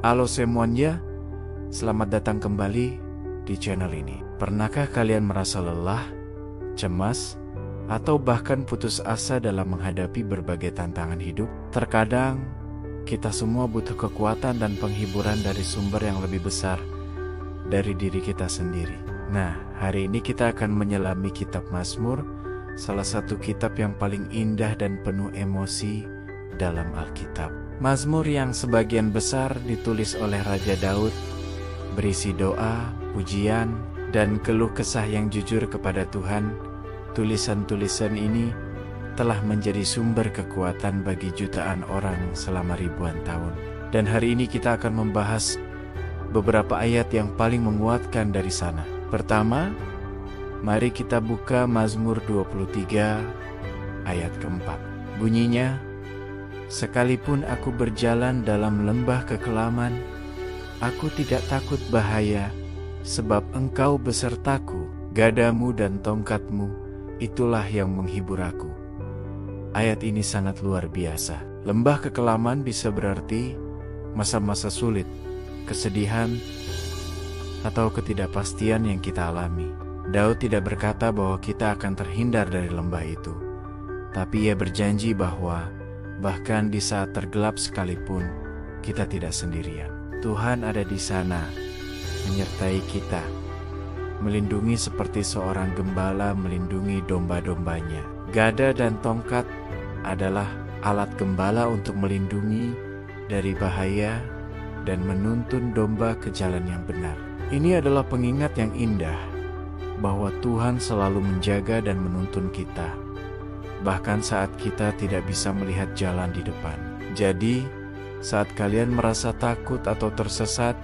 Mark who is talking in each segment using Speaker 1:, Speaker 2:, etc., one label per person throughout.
Speaker 1: Halo semuanya, selamat datang kembali di channel ini. Pernahkah kalian merasa lelah, cemas, atau bahkan putus asa dalam menghadapi berbagai tantangan hidup? Terkadang, kita semua butuh kekuatan dan penghiburan dari sumber yang lebih besar dari diri kita sendiri. Nah, hari ini kita akan menyelami kitab Mazmur, salah satu kitab yang paling indah dan penuh emosi dalam Alkitab. Mazmur yang sebagian besar ditulis oleh Raja Daud, berisi doa, pujian, dan keluh kesah yang jujur kepada Tuhan. Tulisan-tulisan ini telah menjadi sumber kekuatan bagi jutaan orang selama ribuan tahun. Dan hari ini kita akan membahas beberapa ayat yang paling menguatkan dari sana. Pertama, mari kita buka Mazmur 23 ayat keempat. Bunyinya, sekalipun aku berjalan dalam lembah kekelaman, aku tidak takut bahaya, sebab Engkau besertaku, gadamu dan tongkatmu, itulah yang menghibur aku. Ayat ini sangat luar biasa. Lembah kekelaman bisa berarti masa-masa sulit, kesedihan, atau ketidakpastian yang kita alami. Daud tidak berkata bahwa kita akan terhindar dari lembah itu, tapi ia berjanji bahwa bahkan di saat tergelap sekalipun, kita tidak sendirian. Tuhan ada di sana, menyertai kita, melindungi seperti seorang gembala melindungi domba-dombanya. Gada dan tongkat adalah alat gembala untuk melindungi dari bahaya dan menuntun domba ke jalan yang benar. Ini adalah pengingat yang indah bahwa Tuhan selalu menjaga dan menuntun kita, bahkan saat kita tidak bisa melihat jalan di depan. Jadi, saat kalian merasa takut atau tersesat,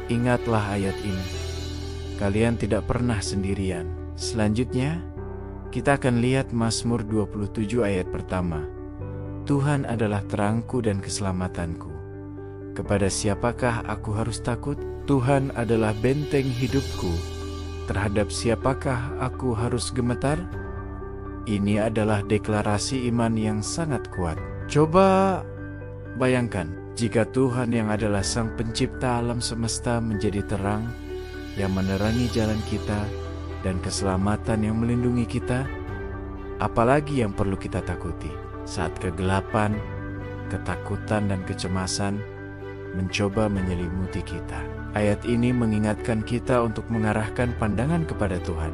Speaker 1: ingatlah ayat ini. Kalian tidak pernah sendirian. Selanjutnya, kita akan lihat Mazmur 27 ayat pertama. Tuhan adalah terangku dan keselamatanku. Kepada siapakah aku harus takut? Tuhan adalah benteng hidupku. Terhadap siapakah aku harus gemetar? Ini adalah deklarasi iman yang sangat kuat. Coba bayangkan, jika Tuhan yang adalah Sang Pencipta alam semesta menjadi terang yang menerangi jalan kita dan keselamatan yang melindungi kita, apalagi yang perlu kita takuti saat kegelapan, ketakutan, dan kecemasan mencoba menyelimuti kita. Ayat ini mengingatkan kita untuk mengarahkan pandangan kepada Tuhan.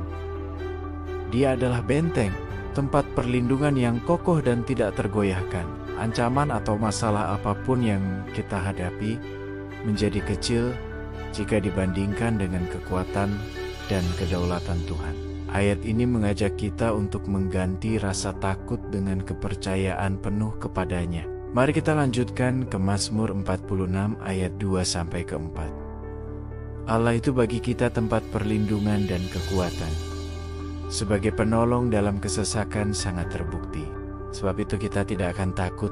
Speaker 1: Dia adalah benteng, tempat perlindungan yang kokoh dan tidak tergoyahkan. Ancaman atau masalah apapun yang kita hadapi menjadi kecil jika dibandingkan dengan kekuatan dan kedaulatan Tuhan. Ayat ini mengajak kita untuk mengganti rasa takut dengan kepercayaan penuh kepadanya. Mari kita lanjutkan ke Mazmur 46 ayat 2-4. Allah itu bagi kita tempat perlindungan dan kekuatan. Sebagai penolong dalam kesesakan sangat terbukti. Sebab itu kita tidak akan takut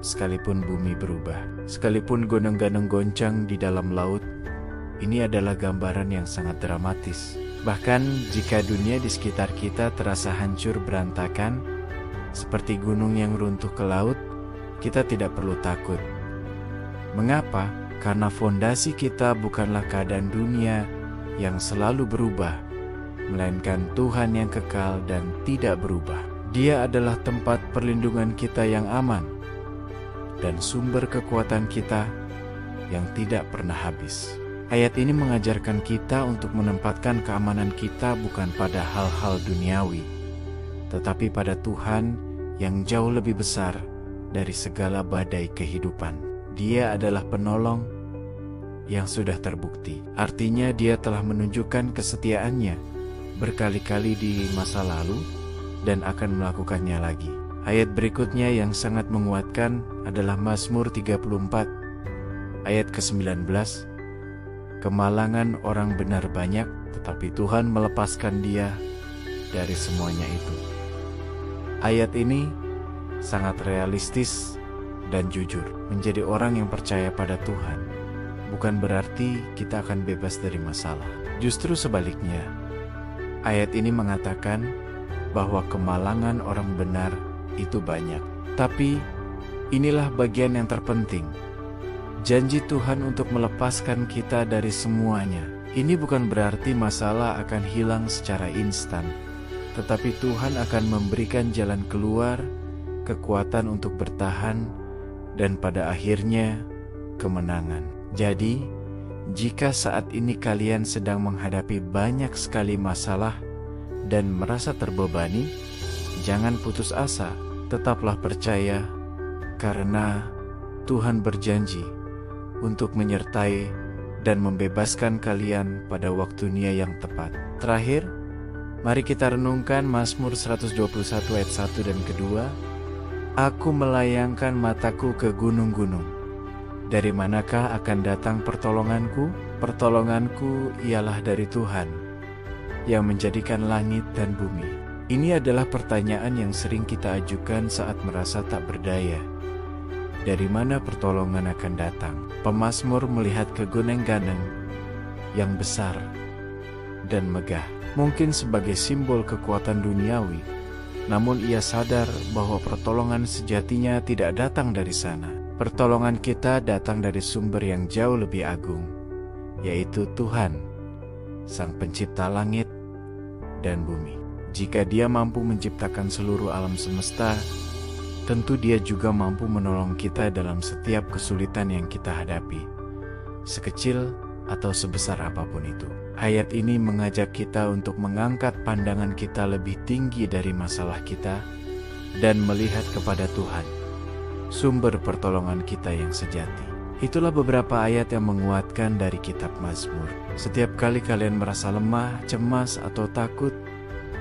Speaker 1: sekalipun bumi berubah, sekalipun gunung-gunung goncang di dalam laut. Ini adalah gambaran yang sangat dramatis. Bahkan jika dunia di sekitar kita terasa hancur berantakan, seperti gunung yang runtuh ke laut, kita tidak perlu takut. Mengapa? Karena fondasi kita bukanlah keadaan dunia yang selalu berubah, melainkan Tuhan yang kekal dan tidak berubah. Dia adalah tempat perlindungan kita yang aman dan sumber kekuatan kita yang tidak pernah habis. Ayat ini mengajarkan kita untuk menempatkan keamanan kita bukan pada hal-hal duniawi, tetapi pada Tuhan yang jauh lebih besar dari segala badai kehidupan. Dia adalah penolong yang sudah terbukti. Artinya dia telah menunjukkan kesetiaannya berkali-kali di masa lalu dan akan melakukannya lagi. Ayat berikutnya yang sangat menguatkan adalah Mazmur 34 ayat ke-19. Kemalangan orang benar banyak, tetapi Tuhan melepaskan dia dari semuanya itu. Ayat ini sangat realistis dan jujur. Menjadi orang yang percaya pada Tuhan bukan berarti kita akan bebas dari masalah. Justru sebaliknya, ayat ini mengatakan bahwa kemalangan orang benar itu banyak. Tapi inilah bagian yang terpenting. Janji Tuhan untuk melepaskan kita dari semuanya. Ini bukan berarti masalah akan hilang secara instan, tetapi Tuhan akan memberikan jalan keluar, kekuatan untuk bertahan, dan pada akhirnya kemenangan. Jadi, jika saat ini kalian sedang menghadapi banyak sekali masalah dan merasa terbebani, jangan putus asa, tetaplah percaya, karena Tuhan berjanji untuk menyertai dan membebaskan kalian pada waktunya yang tepat. Terakhir, mari kita renungkan Mazmur 121 ayat 1 dan kedua. Aku melayangkan mataku ke gunung-gunung. Dari manakah akan datang pertolonganku? Pertolonganku ialah dari Tuhan, yang menjadikan langit dan bumi. Ini adalah pertanyaan yang sering kita ajukan saat merasa tak berdaya. Dari mana pertolongan akan datang? Pemazmur melihat ke gunung-gunung yang besar dan megah, mungkin sebagai simbol kekuatan duniawi, namun ia sadar bahwa pertolongan sejatinya tidak datang dari sana. Pertolongan kita datang dari sumber yang jauh lebih agung, yaitu Tuhan, Sang Pencipta langit dan bumi. Jika Dia mampu menciptakan seluruh alam semesta, tentu Dia juga mampu menolong kita dalam setiap kesulitan yang kita hadapi, sekecil atau sebesar apapun itu. Ayat ini mengajak kita untuk mengangkat pandangan kita lebih tinggi dari masalah kita dan melihat kepada Tuhan, sumber pertolongan kita yang sejati. Itulah beberapa ayat yang menguatkan dari kitab Mazmur. Setiap kali kalian merasa lemah, cemas, atau takut,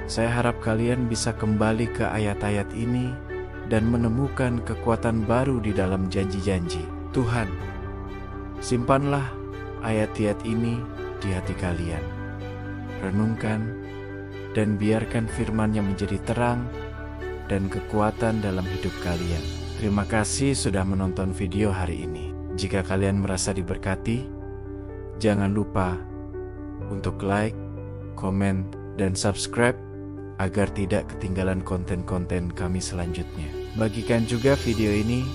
Speaker 1: saya harap kalian bisa kembali ke ayat-ayat ini dan menemukan kekuatan baru di dalam janji-janji Tuhan. Simpanlah ayat-ayat ini di hati kalian. Renungkan dan biarkan firman-Nya menjadi terang dan kekuatan dalam hidup kalian. Terima kasih sudah menonton video hari ini. Jika kalian merasa diberkati, jangan lupa untuk like, komen, dan subscribe agar tidak ketinggalan konten-konten kami selanjutnya. Bagikan juga video ini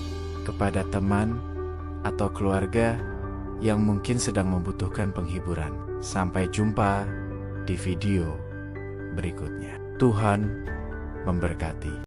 Speaker 1: kepada teman atau keluarga yang mungkin sedang membutuhkan penghiburan. Sampai jumpa di video berikutnya. Tuhan memberkati.